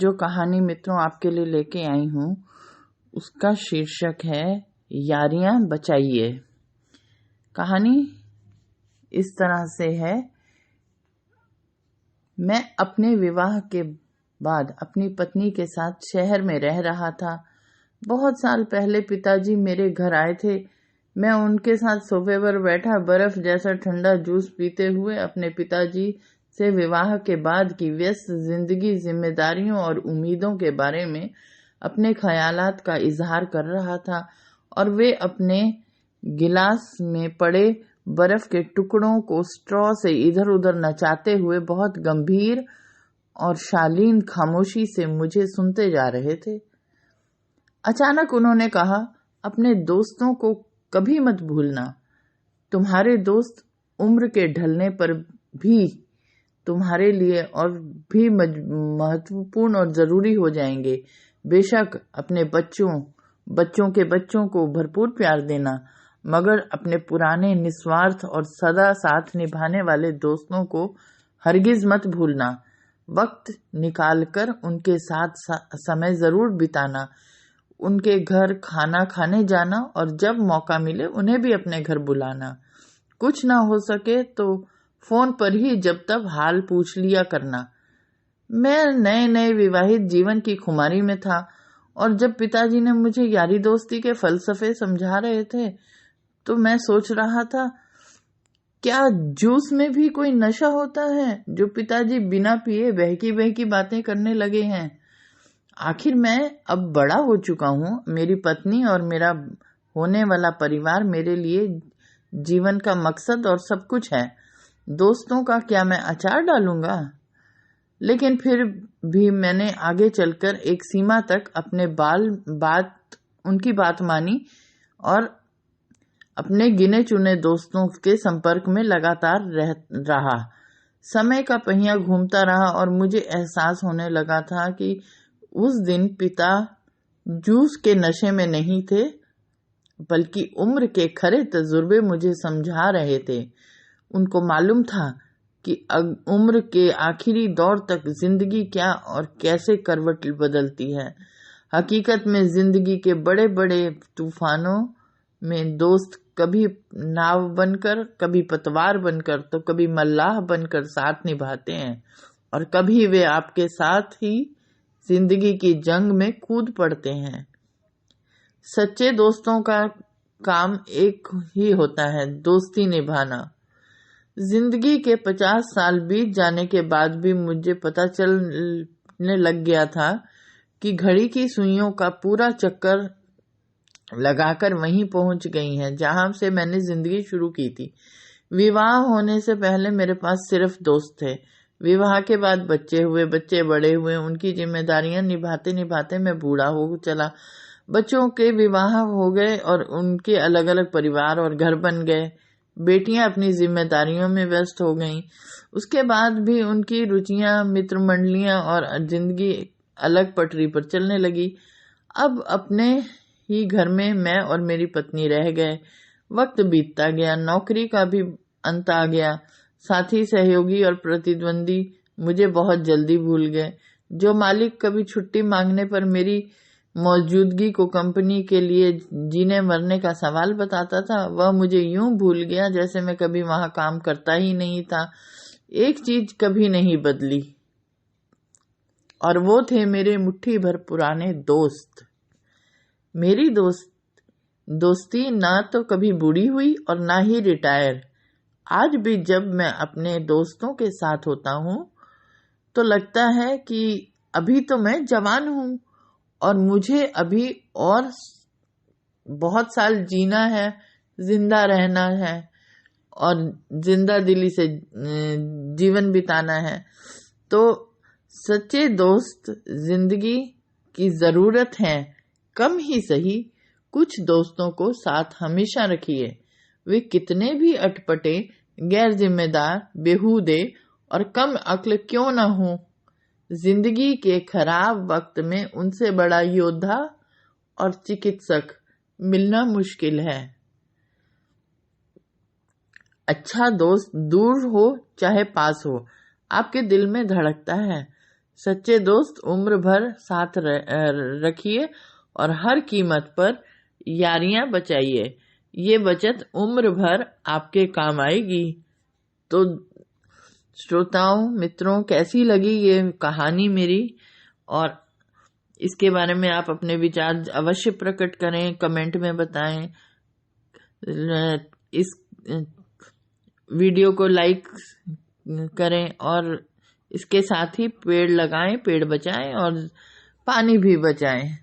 जो कहानी मित्रों आपके लिए लेके आई हूँ उसका शीर्षक है यारियां बचाइए। कहानी इस तरह से है। मैं अपने विवाह के बाद अपनी पत्नी के साथ शहर में रह रहा था। बहुत साल पहले पिताजी मेरे घर आए थे। मैं उनके साथ सोफे पर बैठा बर्फ जैसा ठंडा जूस पीते हुए अपने पिताजी से विवाह के बाद की व्यस्त जिंदगी, जिम्मेदारियों और उम्मीदों के बारे में अपने ख्यालात का इजहार कर रहा था और वे अपने गिलास में पड़े बर्फ के टुकड़ों को स्ट्रॉ से इधर उधर नचाते हुए बहुत गंभीर और शालीन खामोशी से मुझे सुनते जा रहे थे। अचानक उन्होंने कहा, अपने दोस्तों को कभी मत भूलना। तुम्हारे दोस्त उम्र के ढलने पर भी तुम्हारे लिए और भी महत्वपूर्ण और जरूरी हो जाएंगे। बेशक अपने बच्चों के बच्चों को भरपूर प्यार देना, मगर अपने पुराने निस्वार्थ और सदा साथ निभाने वाले दोस्तों को हरगिज मत भूलना। वक्त निकालकर उनके साथ समय जरूर बिताना, उनके घर खाना खाने जाना और जब मौका मिले उन्हें भी अपने घर बुलाना। कुछ ना हो सके तो फोन पर ही जब तब हाल पूछ लिया करना। मैं नए नए विवाहित जीवन की खुमारी में था और जब पिताजी ने मुझे यारी दोस्ती के फलसफे समझा रहे थे तो मैं सोच रहा था, क्या जूस में भी कोई नशा होता है जो पिताजी बिना पिए बहकी बहकी बातें करने लगे हैं। आखिर मैं अब बड़ा हो चुका हूँ। मेरी पत्नी और मेरा होने वाला परिवार मेरे लिए जीवन का मकसद और सब कुछ है। दोस्तों का क्या मैं अचार डालूंगा? लेकिन फिर भी मैंने आगे चलकर एक सीमा तक उनकी बात मानी और अपने गिने चुने दोस्तों के संपर्क में लगातार रहा। समय का पहिया घूमता रहा और मुझे एहसास होने लगा था कि उस दिन पिता जूस के नशे में नहीं थे, बल्कि उम्र के खरे तजुर्बे मुझे समझा रहे थे। उनको मालूम था कि उम्र के आखिरी दौर तक जिंदगी क्या और कैसे करवट बदलती है। हकीकत में जिंदगी के बड़े बड़े तूफानों में दोस्त कभी नाव बनकर, कभी पतवार बनकर, तो कभी मल्लाह बनकर साथ निभाते हैं और कभी वे आपके साथ ही जिंदगी की जंग में कूद पड़ते हैं। सच्चे दोस्तों का काम एक ही होता है, दोस्ती निभाना। जिंदगी के 50 साल बीत जाने के बाद भी मुझे पता चलने लग गया था कि घड़ी की सुइयों का पूरा चक्कर लगाकर वहीं पहुंच गई हैं जहां से मैंने जिंदगी शुरू की थी। विवाह होने से पहले मेरे पास सिर्फ दोस्त थे। विवाह के बाद बच्चे हुए, बच्चे बड़े हुए, उनकी जिम्मेदारियां निभाते निभाते मैं बूढ़ा हो चला। बच्चों के विवाह हो गए और उनके अलग अलग परिवार और घर बन गए। बेटियां अपनी जिम्मेदारियों में व्यस्त हो गईं। उसके बाद भी उनकी रुचियां, मित्र मंडलियां और जिंदगी अलग पटरी पर चलने लगी। अब अपने ही घर में मैं और मेरी पत्नी रह गए। वक्त बीतता गया, नौकरी का भी अंत आ गया। साथी, सहयोगी और प्रतिद्वंदी मुझे बहुत जल्दी भूल गए। जो मालिक कभी छुट्टी मांगने पर मेरी मौजूदगी को कंपनी के लिए जीने मरने का सवाल बताता था, वह मुझे यूं भूल गया जैसे मैं कभी वहां काम करता ही नहीं था। एक चीज कभी नहीं बदली और वो थे मेरे मुट्ठी भर पुराने दोस्त। मेरी दोस्ती ना तो कभी बूढ़ी हुई और ना ही रिटायर। आज भी जब मैं अपने दोस्तों के साथ होता हूँ तो लगता है कि अभी तो मैं जवान हूँ और मुझे अभी और बहुत साल जीना है, जिंदा रहना है और जिंदा दिली से जीवन बिताना है। तो सच्चे दोस्त जिंदगी की जरूरत है। कम ही सही, कुछ दोस्तों को साथ हमेशा रखिए। वे कितने भी अटपटे, गैर जिम्मेदार, बेहूदे और कम अक्ल क्यों न हो, जिंदगी के खराब वक्त में उनसे बड़ा योद्धा और चिकित्सक मिलना मुश्किल है। अच्छा दोस्त दूर हो चाहे पास हो, आपके दिल में धड़कता है। सच्चे दोस्त उम्र भर साथ रखिए और हर कीमत पर यारियां बचाइए। ये बचत उम्र भर आपके काम आएगी। तो श्रोताओं, मित्रों, कैसी लगी ये कहानी मेरी? और इसके बारे में आप अपने विचार अवश्य प्रकट करें, कमेंट में बताएं। इस वीडियो को लाइक करें और इसके साथ ही पेड़ लगाएं, पेड़ बचाएं और पानी भी बचाएं।